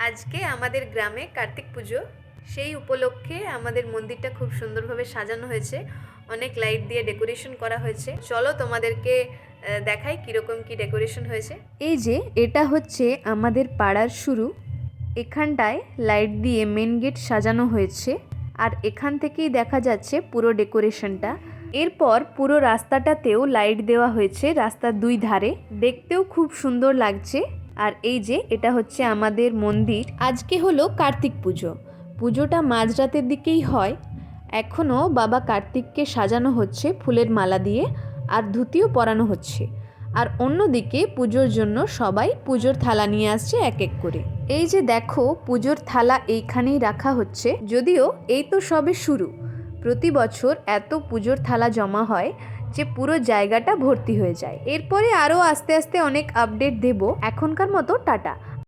আজকে আমাদের গ্রামে কার্তিক পুজো, সেই উপলক্ষে আমাদের মন্দিরটা খুব সুন্দরভাবে সাজানো হয়েছে। অনেক লাইট দিয়ে ডেকোরেশন করা হয়েছে। চলো তোমাদেরকে দেখাই কীরকম কি ডেকোরেশন হয়েছে। এই যে এটা হচ্ছে আমাদের পাড়ার শুরু। এখানটায় লাইট দিয়ে মেন গেট সাজানো হয়েছে, আর এখান থেকেই দেখা যাচ্ছে পুরো ডেকোরেশনটা। এরপর পুরো রাস্তাটাতেও লাইট দেওয়া হয়েছে, রাস্তার দুই ধারে। দেখতেও খুব সুন্দর লাগছে। আর এই যে এটা হচ্ছে আমাদের মন্দির। আজকে হলো কার্তিক পুজো। পুজোটা মাঝরাতের দিকেই হয়। এখনও বাবা কার্তিককে সাজানো হচ্ছে ফুলের মালা দিয়ে, আর ধুতিও পরানো হচ্ছে। আর অন্যদিকে পুজোর জন্য সবাই পুজোর থালা নিয়ে আসছে এক এক করে। এই যে দেখো পুজোর থালা এইখানেই রাখা হচ্ছে। যদিও এই তো সবে শুরু, প্রতি বছর এত পুজোর থালা জমা হয় যে পুরো জায়গাটা ভর্তি হয়ে যায়। এরপরে আরও আস্তে আস্তে অনেক আপডেট দেব। এখনকার মতো টাটা।